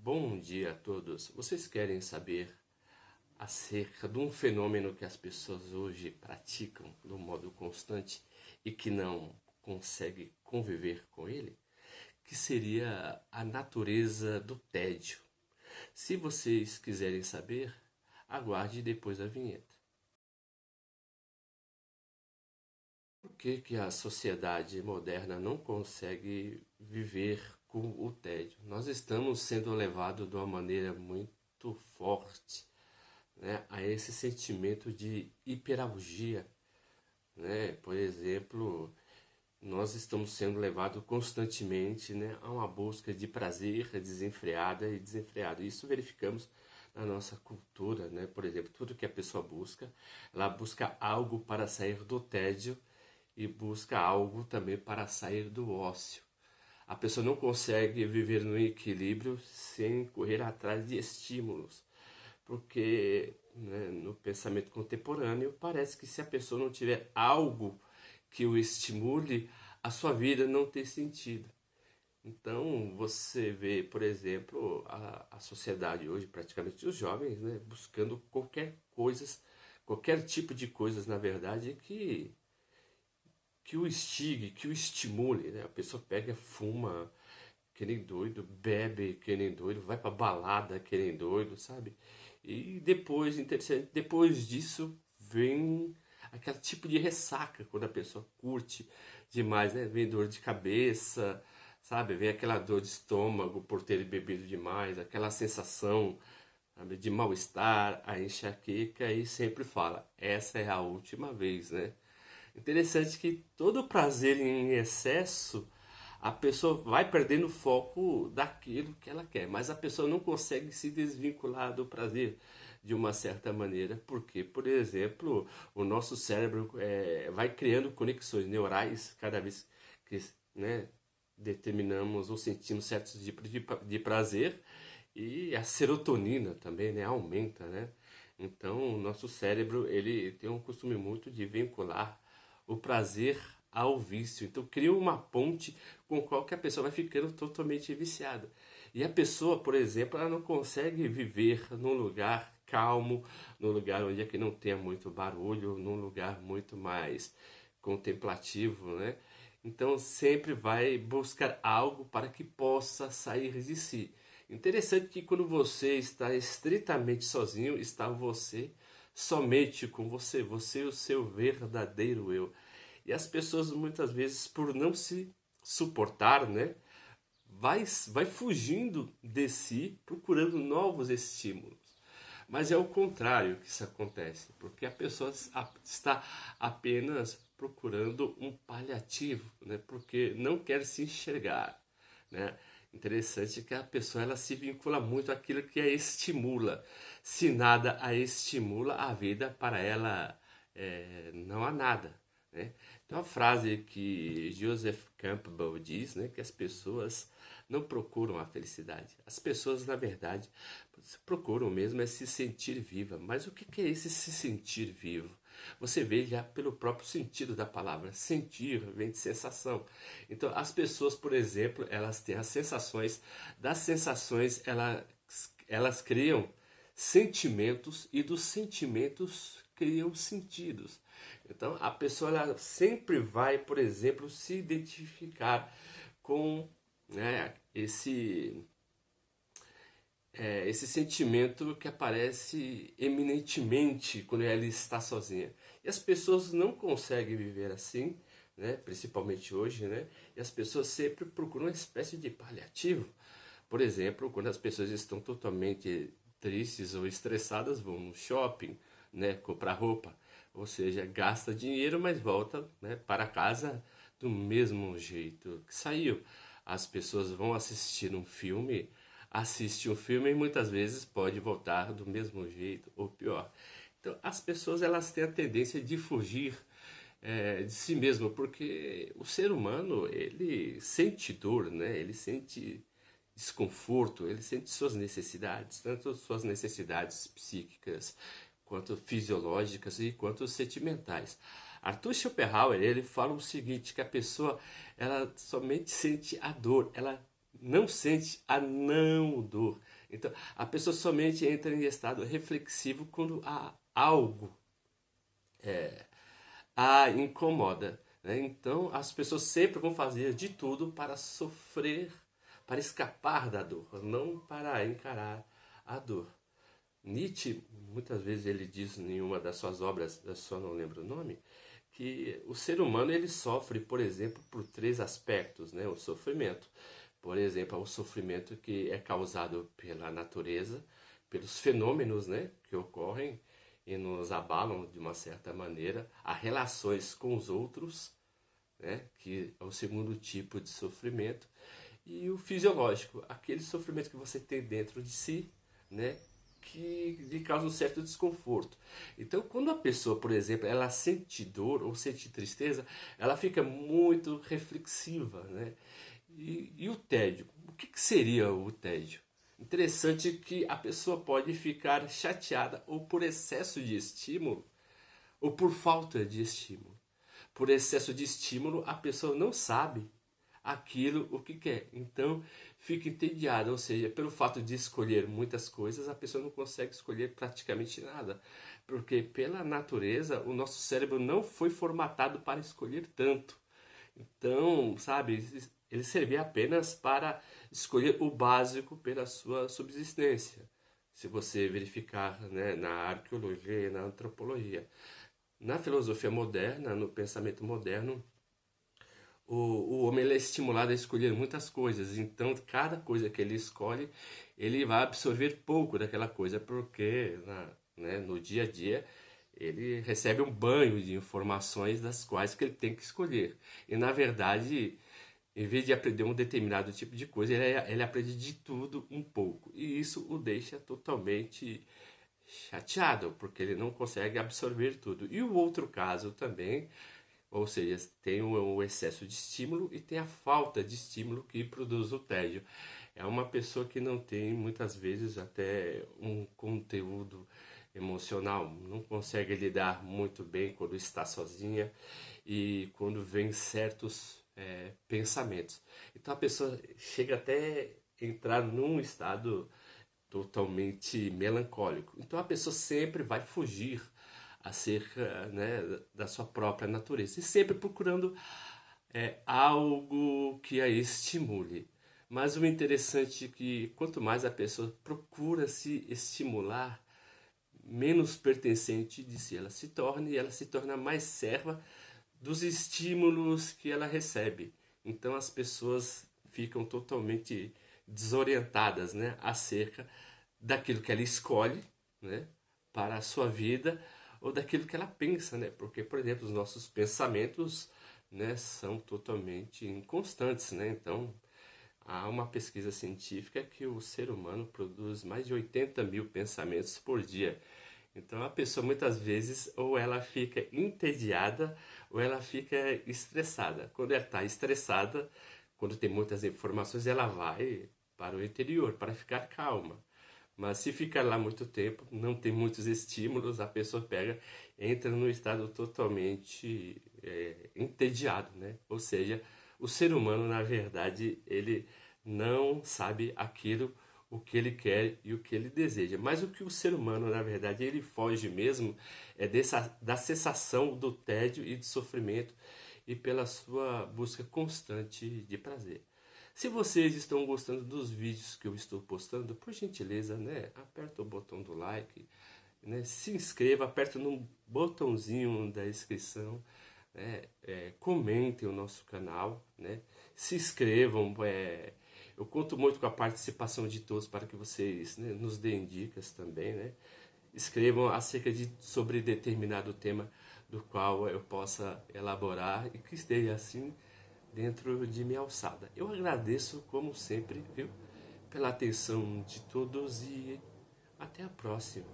Bom dia a todos. Vocês querem saber acerca de um fenômeno que as pessoas hoje praticam de um modo constante e que não conseguem conviver com ele? Que seria a natureza do tédio. Se vocês quiserem saber, aguarde depois da vinheta. Por que a sociedade moderna não consegue viver com o tédio? Nós estamos sendo levados de uma maneira muito forte, né, a esse sentimento de hiperagogia, né? Por exemplo, nós estamos sendo levados constantemente, né, a uma busca de prazer desenfreada e desenfreada. Isso verificamos na nossa cultura, né? Por exemplo, tudo que a pessoa busca, ela busca algo para sair do tédio e busca algo também para sair do ócio. A pessoa não consegue viver no equilíbrio sem correr atrás de estímulos, porque, né, no pensamento contemporâneo parece que se a pessoa não tiver algo que o estimule, a sua vida não tem sentido. Então você vê, por exemplo, a sociedade hoje, praticamente os jovens, né, buscando qualquer tipo de coisas, na verdade, que o instigue, que o estimule, né? A pessoa pega, fuma que nem doido, bebe que nem doido, vai pra balada que nem doido, sabe? E depois, interessante, depois disso vem aquele tipo de ressaca, quando a pessoa curte demais, né? Vem dor de cabeça, sabe? Vem aquela dor de estômago por ter bebido demais, aquela sensação, sabe, de mal-estar, a enxaqueca, e sempre fala, essa é a última vez, né? Interessante que todo prazer em excesso, a pessoa vai perdendo o foco daquilo que ela quer, mas a pessoa não consegue se desvincular do prazer de uma certa maneira, porque, por exemplo, o nosso cérebro vai criando conexões neurais cada vez que, né, determinamos ou sentimos certos tipos de prazer, e a serotonina também, né, aumenta, né? Então, o nosso cérebro ele tem um costume muito de vincular o prazer ao vício. Então cria uma ponte com a qual que a pessoa vai ficando totalmente viciada. E a pessoa, por exemplo, ela não consegue viver num lugar calmo, num lugar onde é que não tenha muito barulho, num lugar muito mais contemplativo, né? Então sempre vai buscar algo para que possa sair de si. Interessante que quando você está estritamente sozinho, está você somente com você, você é o seu verdadeiro eu. E as pessoas muitas vezes, por não se suportar, né, vai fugindo de si, procurando novos estímulos. Mas é o contrário que isso acontece, porque a pessoa está apenas procurando um paliativo, né, porque não quer se enxergar, né? Interessante que a pessoa ela se vincula muito àquilo que a estimula. Se nada a estimula, a vida para ela não há nada, né? Tem uma frase que Joseph Campbell diz, né, que as pessoas não procuram a felicidade. As pessoas, na verdade, procuram mesmo é se sentir viva. Mas o que é esse se sentir vivo? Você vê já pelo próprio sentido da palavra. Sentir vem de sensação. Então, as pessoas, por exemplo, elas têm as sensações. Das sensações, elas criam sentimentos e dos sentimentos criam sentidos. Então, a pessoa ela sempre vai, por exemplo, se identificar com, né, esse sentimento que aparece eminentemente quando ela está sozinha. E as pessoas não conseguem viver assim, né? Principalmente hoje, né? E as pessoas sempre procuram uma espécie de paliativo. Por exemplo, quando as pessoas estão totalmente tristes ou estressadas, vão no shopping, né, comprar roupa. Ou seja, gasta dinheiro, mas volta, né, para casa do mesmo jeito que saiu. As pessoas vão assistir um filme, assiste um filme e muitas vezes pode voltar do mesmo jeito ou pior. Então, as pessoas elas têm a tendência de fugir de si mesmo, porque o ser humano ele sente dor, né? Ele sente desconforto, ele sente suas necessidades, tanto suas necessidades psíquicas, quanto fisiológicas e quanto sentimentais. Arthur Schopenhauer ele fala o seguinte, que a pessoa ela somente sente a dor, ela não sente a não dor. Então, a pessoa somente entra em estado reflexivo quando há algo a incomoda, né? Então, as pessoas sempre vão fazer de tudo para sofrer, para escapar da dor, não para encarar a dor. Nietzsche, muitas vezes ele diz em uma das suas obras, eu só não lembro o nome, que o ser humano ele sofre, por exemplo, por três aspectos, né? O sofrimento. Por exemplo, o sofrimento que é causado pela natureza, pelos fenômenos, né, que ocorrem e nos abalam de uma certa maneira, as relações com os outros, né, que é o segundo tipo de sofrimento, e o fisiológico, aquele sofrimento que você tem dentro de si, né, que lhe causa um certo desconforto. Então, quando a pessoa, por exemplo, ela sente dor ou sente tristeza, ela fica muito reflexiva, né? E o tédio? O que seria o tédio? Interessante que a pessoa pode ficar chateada ou por excesso de estímulo ou por falta de estímulo. Por excesso de estímulo, a pessoa não sabe aquilo o que quer. Então, fica entediada, ou seja, pelo fato de escolher muitas coisas, a pessoa não consegue escolher praticamente nada. Porque, pela natureza, o nosso cérebro não foi formatado para escolher tanto. Então, sabe, ele servia apenas para escolher o básico pela sua subsistência. Se você verificar, né, na arqueologia e na antropologia. Na filosofia moderna, no pensamento moderno, o homem ele é estimulado a escolher muitas coisas. Então, cada coisa que ele escolhe, ele vai absorver pouco daquela coisa, porque né, no dia a dia ele recebe um banho de informações das quais que ele tem que escolher. E, na verdade, em vez de aprender um determinado tipo de coisa, ele aprende de tudo um pouco. E isso o deixa totalmente chateado, porque ele não consegue absorver tudo. E o outro caso também, ou seja, tem o excesso de estímulo e tem a falta de estímulo que produz o tédio. É uma pessoa que não tem, muitas vezes, até um conteúdo emocional, não consegue lidar muito bem quando está sozinha e quando vem certos pensamentos. Então a pessoa chega até entrar num estado totalmente melancólico. Então a pessoa sempre vai fugir acerca, né, da sua própria natureza e sempre procurando algo que a estimule. Mas o interessante é que quanto mais a pessoa procura se estimular, menos pertencente de si ela se torna e ela se torna mais serva dos estímulos que ela recebe. Então as pessoas ficam totalmente desorientadas, né, acerca daquilo que ela escolhe, né, para a sua vida ou daquilo que ela pensa, né? Porque, por exemplo, os nossos pensamentos, né, são totalmente inconstantes, né? Então, há uma pesquisa científica que o ser humano produz mais de 80 mil pensamentos por dia. Então, a pessoa muitas vezes ou ela fica entediada ou ela fica estressada. Quando ela está estressada, quando tem muitas informações, ela vai para o interior para ficar calma. Mas se ficar lá muito tempo, não tem muitos estímulos, a pessoa entra num estado totalmente entediado, né? Ou seja, o ser humano, na verdade, ele não sabe o que ele quer e o que ele deseja. Mas o que o ser humano, na verdade, ele foge mesmo da sensação do tédio e do sofrimento e pela sua busca constante de prazer. Se vocês estão gostando dos vídeos que eu estou postando, por gentileza, né, aperta o botão do like, né, se inscreva, aperta no botãozinho da inscrição, né, comentem o nosso canal, né, se inscrevam. Eu conto muito com a participação de todos para que vocês, né, nos deem dicas também, né, escrevam sobre determinado tema do qual eu possa elaborar e que esteja assim dentro de minha alçada. Eu agradeço, como sempre, viu, pela atenção de todos e até a próxima.